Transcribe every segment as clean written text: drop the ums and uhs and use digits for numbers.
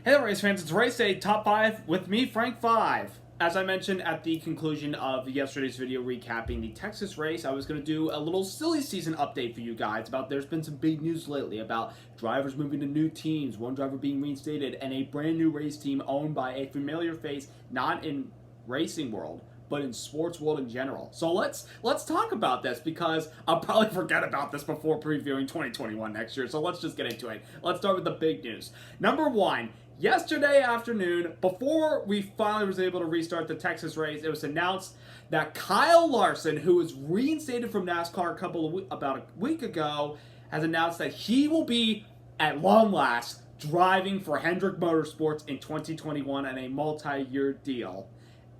Hey there, race fans. It's Race Day Top 5 with me, Frank 5. As I mentioned at the conclusion of yesterday's video recapping the Texas race, I was going to do a little silly season update for you guys about there's been some big news lately about drivers moving to new teams, one driver being reinstated, and a brand new race team owned by a familiar face, not in racing world, but in sports world in general. So let's talk about this because I'll probably forget about this before previewing 2021 next year. So let's just get into it. Let's start with the big news. Number one, yesterday afternoon, before we finally was able to restart the Texas race, it was announced that Kyle Larson, who was reinstated from NASCAR about a week ago, has announced that he will be, at long last, driving for Hendrick Motorsports in 2021 on a multi-year deal,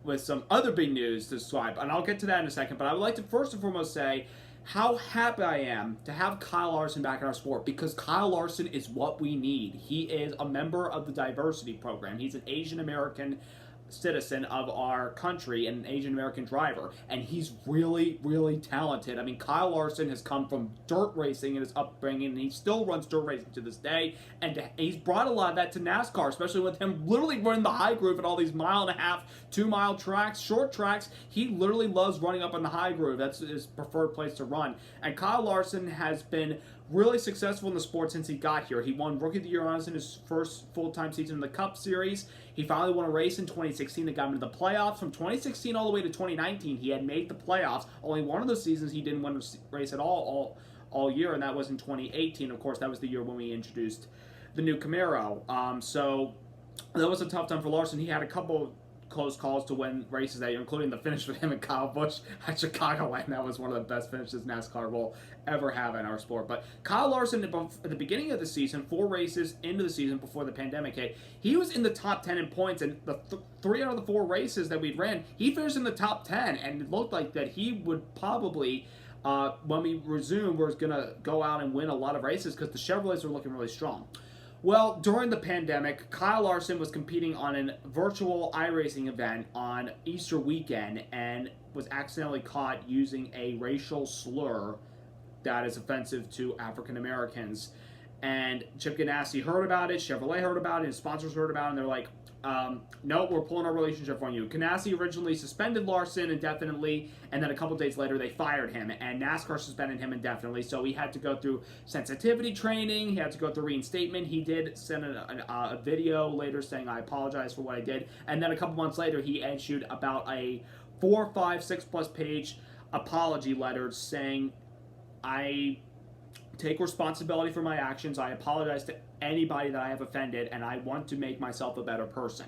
with some other big news to describe, and I'll get to that in a second, but I would like to first and foremost say how happy I am to have Kyle Larson back in our sport, because Kyle Larson is what we need. He is a member of the diversity program. He's an Asian American citizen of our country and an Asian American driver, and he's really, really talented. I mean, Kyle Larson has come from dirt racing in his upbringing, and he still runs dirt racing to this day, and he's brought a lot of that to NASCAR, especially with him literally running the high groove at all these 1.5 mile, 2 mile tracks, short tracks. He literally loves running up in the high groove. That's his preferred place to run, and Kyle Larson has been really successful in the sport since he got here. He won Rookie of the Year honors in his first full-time season in the Cup Series. He finally won a race in 2016 that got him into the playoffs. From 2016 all the way to 2019, he had made the playoffs. Only one of those seasons he didn't win a race at all year, and that was in 2018. Of course, that was the year when we introduced the new Camaro. So that was a tough time for Larson. He had a couple close calls to win races that year, including the finish with him and Kyle Busch at Chicagoland. That was one of the best finishes NASCAR will ever have in our sport. But Kyle Larson, at the beginning of the season, 4 races into the season before the pandemic hit, he was in the top 10 in points, and the 3 out of the 4 races that we ran, he finished in the top 10, and it looked like that he would probably, when we resume, was going to go out and win a lot of races because the Chevrolets were looking really strong. Well, during the pandemic, Kyle Larson was competing on a virtual iRacing event on Easter weekend and was accidentally caught using a racial slur that is offensive to African Americans. And Chip Ganassi heard about it, Chevrolet heard about it, his sponsors heard about it, and they're like, no, we're pulling our relationship on you. Ganassi originally suspended Larson indefinitely, and then a couple days later they fired him, and NASCAR suspended him indefinitely, so he had to go through sensitivity training, he had to go through reinstatement. He did send a video later saying, I apologize for what I did, and then a couple months later he issued about a 4, 5, 6+ page apology letter saying, I take responsibility for my actions. I apologize to anybody that I have offended, and I want to make myself a better person.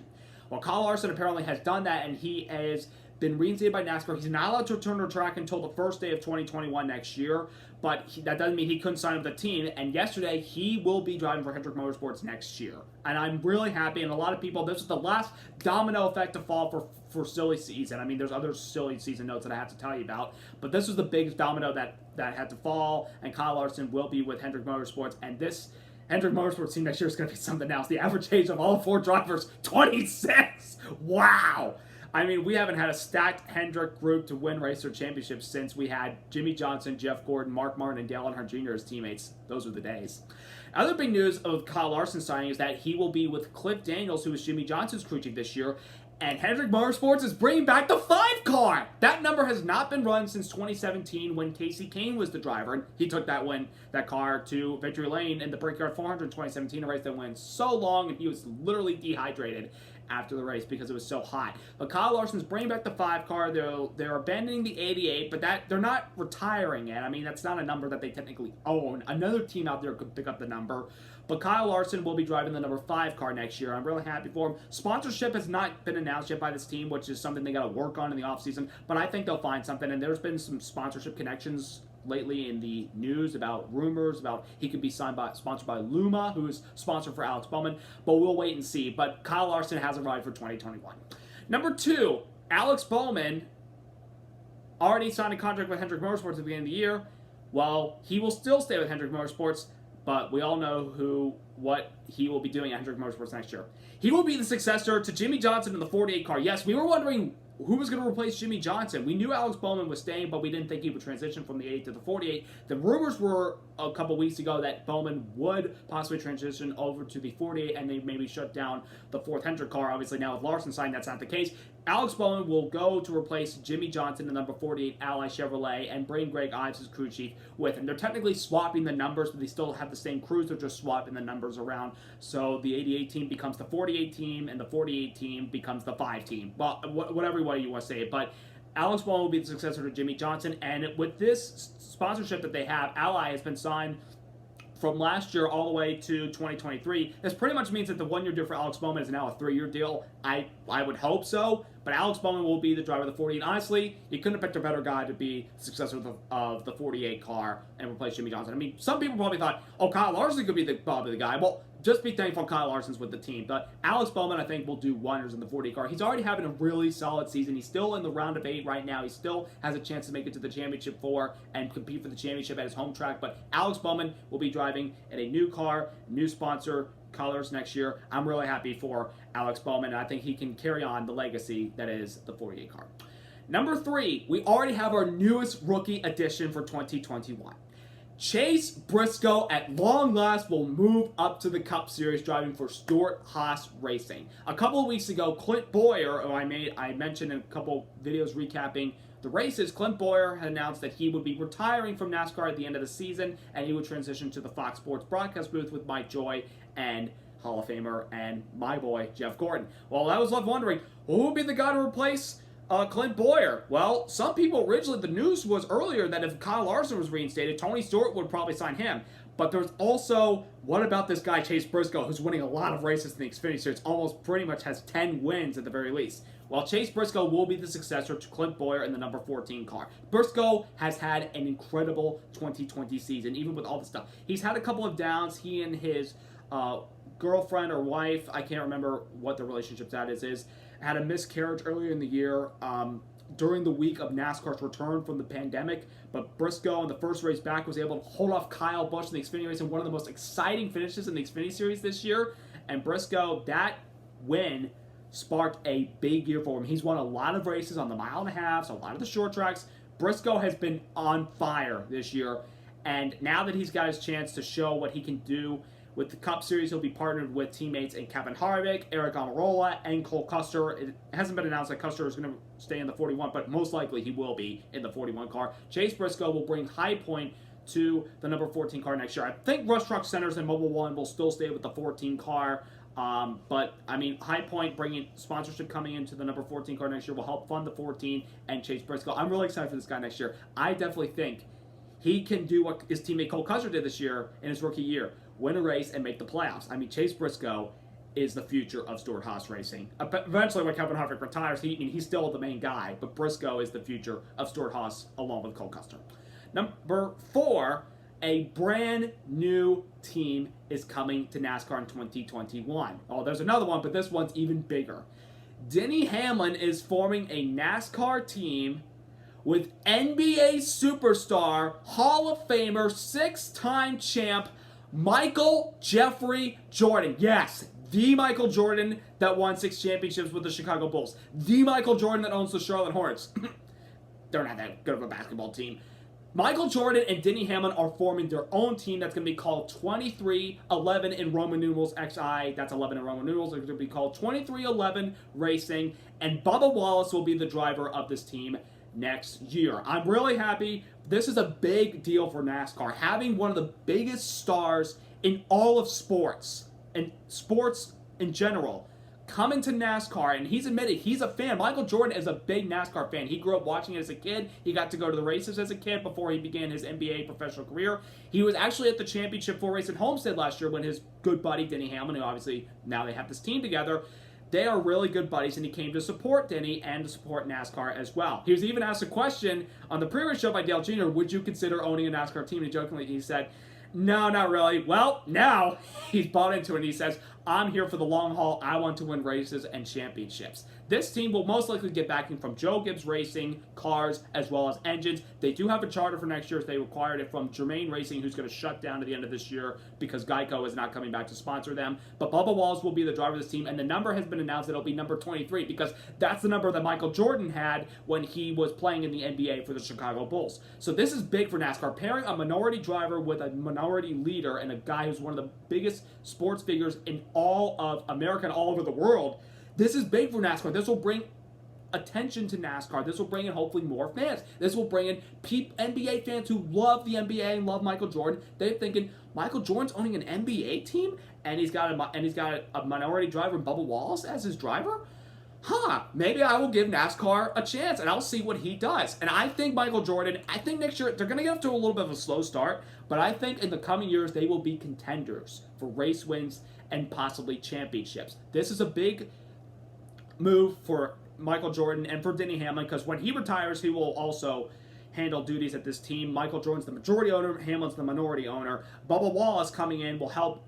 Well, Kyle Larson apparently has done that, and he has been reinstated by NASCAR. He's not allowed to return to the track until the first day of 2021 next year, but that doesn't mean he couldn't sign up with the team. And yesterday, he will be driving for Hendrick Motorsports next year. And I'm really happy, and a lot of people, this is the last domino effect to fall for silly season. I mean, there's other silly season notes that I have to tell you about, but this was the biggest domino that had to fall, and Kyle Larson will be with Hendrick Motorsports, and this Hendrick Motorsports team next year is going to be something else. The average age of all 4 drivers, 26! Wow! I mean, we haven't had a stacked Hendrick group to win racer championships since we had Jimmy Johnson, Jeff Gordon, Mark Martin, and Dale Earnhardt Jr. as teammates. Those were the days. Other big news of Kyle Larson's signing is that he will be with Cliff Daniels, who was Jimmy Johnson's crew chief this year, and Hendrick Motorsports is bringing back the 5 car. That number has not been run since 2017 when Casey Kane was the driver, and he took that car to Victory Lane in the Brickyard 400 in 2017, a race that went so long, and he was literally dehydrated after the race because it was so hot. But Kyle Larson's bringing back the 5 car. They're abandoning the 88, but they're not retiring it. I mean, that's not a number that they technically own. Another team out there could pick up the number. But Kyle Larson will be driving the number 5 car next year. I'm really happy for him. Sponsorship has not been announced yet by this team, which is something they got to work on in the offseason. But I think they'll find something. And there's been some sponsorship connections lately in the news about rumors about he could be sponsored by Luma, who's sponsored for Alex Bowman. But we'll wait and see. But Kyle Larson has a ride for 2021. Number 2, Alex Bowman already signed a contract with Hendrick Motorsports at the beginning of the year. Well, he will still stay with Hendrick Motorsports, but we all know what he will be doing at Hendrick Motorsports next year. He will be the successor to Jimmy Johnson in the 48 car. Yes, we were wondering who was going to replace Jimmy Johnson? We knew Alex Bowman was staying, but we didn't think he would transition from the 8 to the 48. The rumors were a couple weeks ago that Bowman would possibly transition over to the 48 and they maybe shut down the 4th Hendrick car. Obviously, now with Larson signed, that's not the case. Alex Bowman will go to replace Jimmy Johnson, the number 48 Ally Chevrolet, and bring Greg Ives as crew chief with him. They're technically swapping the numbers, but they still have the same crews. They're just swapping the numbers around. So the 88 team becomes the 48 team, and the 48 team becomes the 5 team. Well, whatever way you want to say it. But Alex Bowman will be the successor to Jimmy Johnson. And with this sponsorship that they have, Ally has been signed from last year all the way to 2023. This pretty much means that the 1-year deal for Alex Bowman is now a 3-year deal. I would hope so, but Alex Bowman will be the driver of the 48. Honestly, you couldn't have picked a better guy to be the successor of the 48 car and replace Jimmy Johnson. I mean, some people probably thought, oh, Kyle Larson could be probably the guy. Well, just be thankful Kyle Larson's with the team. But Alex Bowman, I think, will do wonders in the 48 car. He's already having a really solid season. He's still in the round of 8 right now. He still has a chance to make it to the championship 4 and compete for the championship at his home track. But Alex Bowman will be driving in a new car, new sponsor, colors next year. I'm really happy for Alex Bowman, and I think he can carry on the legacy that is the 48 car. Number 3, we already have our newest rookie addition for 2021. Chase Briscoe, at long last, will move up to the Cup Series driving for Stewart-Haas Racing. A couple of weeks ago, Clint Bowyer, who I mentioned in a couple videos recapping the races, Clint Bowyer had announced that he would be retiring from NASCAR at the end of the season, and he would transition to the Fox Sports broadcast booth with Mike Joy and Hall of Famer and my boy, Jeff Gordon. Well, I was left wondering, who would be the guy to replace Clint Bowyer? Well, some people originally, the news was earlier that if Kyle Larson was reinstated, Tony Stewart would probably sign him. But there's also, what about this guy, Chase Briscoe, who's winning a lot of races in the Xfinity Series, almost pretty much has 10 wins at the very least. Well, Chase Briscoe will be the successor to Clint Bowyer in the number 14 car. Briscoe has had an incredible 2020 season, even with all the stuff. He's had a couple of downs. He and his girlfriend or wife, I can't remember what the relationship status is, had a miscarriage earlier in the year during the week of NASCAR's return from the pandemic. But Briscoe, in the first race back, was able to hold off Kyle Busch in the Xfinity race in one of the most exciting finishes in the Xfinity Series this year. And Briscoe, that win sparked a big year for him. He's won a lot of races on the 1.5 miles, a lot of the short tracks. Briscoe has been on fire this year. And now that he's got his chance to show what he can do with the Cup Series, he'll be partnered with teammates in Kevin Harvick, Eric Almirola, and Cole Custer. It hasn't been announced that Custer is going to stay in the 41, but most likely he will be in the 41 car. Chase Briscoe will bring High Point to the number 14 car next year. I think Rush Truck Centers and Mobile One will still stay with the 14 car. But, I mean, High Point bringing sponsorship coming into the number 14 car next year will help fund the 14 and Chase Briscoe. I'm really excited for this guy next year. I definitely think he can do what his teammate Cole Custer did this year in his rookie year. Win a race and make the playoffs. I mean, Chase Briscoe is the future of Stewart-Haas Racing. Eventually, when Kevin Harvick retires, he's still the main guy, but Briscoe is the future of Stewart-Haas along with Cole Custer. Number 4, a brand new team is coming to NASCAR in 2021. Oh, there's another one, but this one's even bigger. Denny Hamlin is forming a NASCAR team with NBA superstar, Hall of Famer, 6-time champ, Michael Jeffrey Jordan. Yes, the Michael Jordan that won 6 championships with the Chicago Bulls. The Michael Jordan that owns the Charlotte Hornets. They're not that good of a basketball team. Michael Jordan and Denny Hamlin are forming their own team that's going to be called 2311 in Roman numerals XI. That's 11 in Roman numerals. It's going to be called 2311 Racing. And Bubba Wallace will be the driver of this team next year. I'm really happy. This is a big deal for NASCAR. Having one of the biggest stars in all of sports, and sports in general, coming to NASCAR, and he's admitted he's a fan. Michael Jordan is a big NASCAR fan. He grew up watching it as a kid. He got to go to the races as a kid before he began his NBA professional career. He was actually at the Championship 4 race at Homestead last year when his good buddy Denny Hamlin, who obviously now they have this team together, they are really good buddies, and he came to support Denny and to support NASCAR as well. He was even asked a question on the pre-race show by Dale Jr., would you consider owning a NASCAR team? And jokingly, he said, no, not really. Well, now he's bought into it, and he says, I'm here for the long haul. I want to win races and championships. This team will most likely get backing from Joe Gibbs Racing, cars, as well as engines. They do have a charter for next year if they acquired it from Germain Racing, who's going to shut down at the end of this year because Geico is not coming back to sponsor them. But Bubba Wallace will be the driver of this team, and the number has been announced that it'll be number 23 because that's the number that Michael Jordan had when he was playing in the NBA for the Chicago Bulls. So this is big for NASCAR. Pairing a minority driver with a minority leader and a guy who's one of the biggest sports figures in all of America and all over the world, this is big for NASCAR. This will bring attention to NASCAR. This will bring in hopefully more fans. This will bring in NBA fans who love the NBA and love Michael Jordan. They're thinking Michael Jordan's owning an NBA team and he's got a minority driver, Bubba Wallace, as his driver. Maybe I will give NASCAR a chance and I'll see what he does. And I think Michael Jordan, I think next year they're going to get off to a little bit of a slow start, but I think in the coming years they will be contenders for race wins and possibly championships. This is a big move for Michael Jordan and for Denny Hamlin because when he retires, he will also handle duties at this team. Michael Jordan's the majority owner, Hamlin's the minority owner. Bubba Wallace coming in will help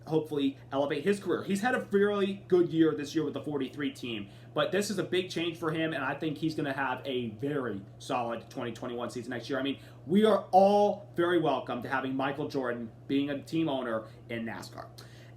hopefully elevate his career. He's had a fairly good year this year with the 43 team, but this is a big change for him, and I think he's going to have a very solid 2021 season next year. I mean, we are all very welcome to having Michael Jordan being a team owner in NASCAR.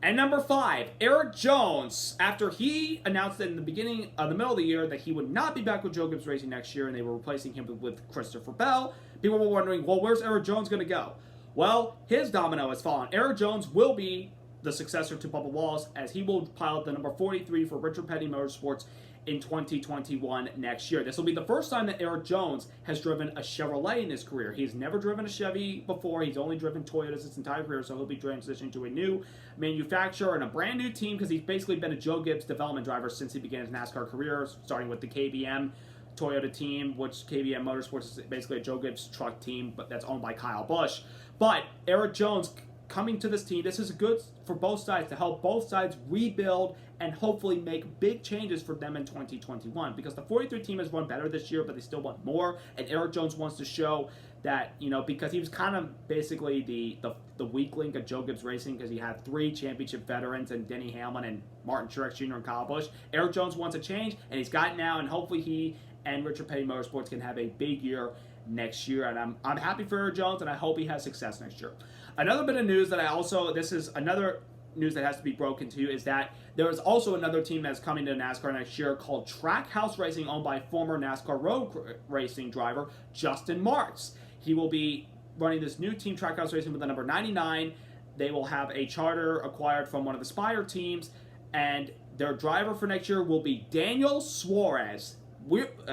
And number 5, Eric Jones. After he announced that in the middle of the year that he would not be back with Joe Gibbs Racing next year and they were replacing him with Christopher Bell, people were wondering, well, where's Eric Jones going to go? Well, his domino has fallen. Eric Jones will be the successor to Bubba Wallace as he will pilot the number 43 for Richard Petty Motorsports in 2021 next year. This will be the first time that Eric Jones has driven a Chevrolet in his career. He's never driven a Chevy before. He's only driven Toyotas his entire career, so he'll be transitioning to a new manufacturer and a brand new team because he's basically been a Joe Gibbs development driver since he began his NASCAR career, starting with the KBM Toyota team, which KBM Motorsports is basically a Joe Gibbs truck team, but that's owned by Kyle Busch. But Eric Jones coming to this team, this is good for both sides to help both sides rebuild and hopefully make big changes for them in 2021 because the 43 team has run better this year, but they still want more. And Eric Jones wants to show that, because he was kind of basically the weak link of Joe Gibbs Racing because he had 3 championship veterans and Denny Hamlin and Martin Truex Jr. and Kyle Busch. Eric Jones wants a change, and he's got it now, and hopefully he and Richard Petty Motorsports can have a big year next year, and I'm happy for Eric Jones, and I hope he has success next year. Another bit of news that this is another news that has to be broken to you, is that there is also another team that's coming to NASCAR next year called Trackhouse Racing, owned by former NASCAR road racing driver Justin Marks. He will be running this new team, Trackhouse Racing, with the number 99. They will have a charter acquired from one of the Spire teams, and their driver for next year will be Daniel Suarez.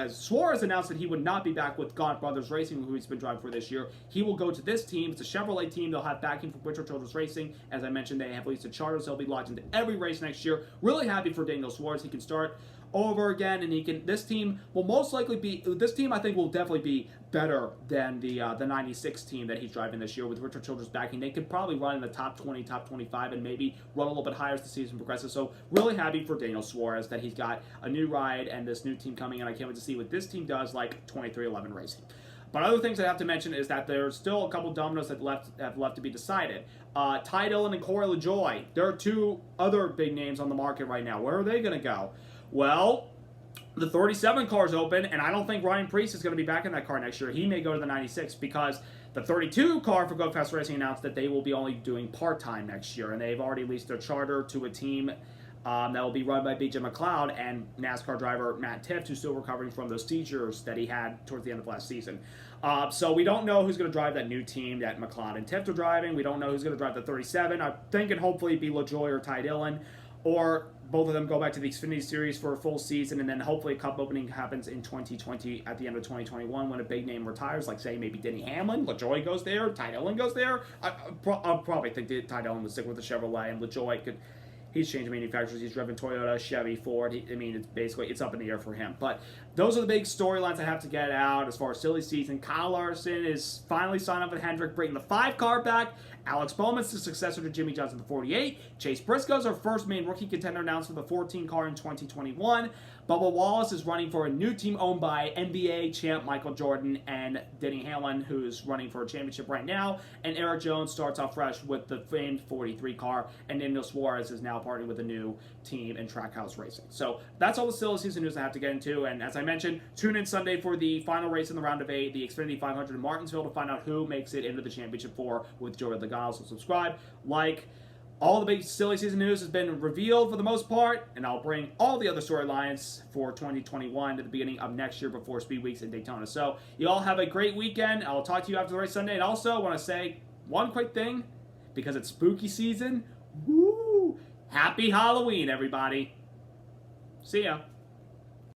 Suarez announced that he would not be back with Gaunt Brothers Racing, who he's been driving for this year. He will go to this team. It's a Chevrolet team. They'll have backing from Richard Childress Racing. As I mentioned, they have leased a charter, so he'll be locked into every race next year. Really happy for Daniel Suarez. He can start over again, and this team I think will definitely be better than the 96 team that he's driving this year with Richard Childress backing. They could probably run in the top 20, top 25, and maybe run a little bit higher as the season progresses. So really happy for Daniel Suarez that he's got a new ride and this new team coming in. I can't wait to see what this team does like 2311 Racing. But other things I have to mention is that there's still a couple dominoes that have left to be decided. Ty Dillon and Corey LaJoie. There are 2 other big names on the market right now. Where are they going to go? Well, the 37 car is open, and I don't think Ryan Preece is going to be back in that car next year. He may go to the 96 because the 32 car for Go Fast Racing announced that they will be only doing part-time next year, and they've already leased their charter to a team that will be run by BJ McLeod and NASCAR driver Matt Tifft, who's still recovering from those seizures that he had towards the end of last season. So we don't know who's going to drive that new team that McLeod and Tifft are driving. We don't know who's going to drive the 37. I'm thinking hopefully it'd be LaJoie or Ty Dillon, or both of them go back to the Xfinity Series for a full season, and then hopefully a cup opening happens in 2020 at the end of 2021 when a big name retires, like say maybe Denny Hamlin. LaJoie goes there, Ty Dillon goes there. I'll probably think that Ty Dillon would stick with the Chevrolet, and LaJoie could. He's changed manufacturers. He's driven Toyota, Chevy, Ford. It's up in the air for him. But those are the big storylines I have to get out as far as silly season. Kyle Larson is finally signed up with Hendrick, bringing the 5 car back, Alex Bowman's the successor to Jimmy Johnson, the 48. Chase Briscoe's our first main rookie contender announced for the 14 car in 2021. Bubba Wallace is running for a new team owned by NBA champ Michael Jordan and Denny Hamlin, who's running for a championship right now. And Eric Jones starts off fresh with the famed 43 car. And Daniel Suarez is now partnering with a new team in Trackhouse Racing. So that's all the silly season news I have to get into. And as I mentioned, tune in Sunday for the final race in the round of 8, the Xfinity 500 in Martinsville, to find out who makes it into the championship 4 with Joey Logano. So subscribe, like. All the big silly season news has been revealed for the most part, and I'll bring all the other storylines for 2021 to the beginning of next year before Speed Weeks in Daytona. So you all have a great weekend. I'll talk to you after the race Sunday. And also want to say one quick thing, because it's spooky season. Woo! Happy Halloween, everybody. See ya.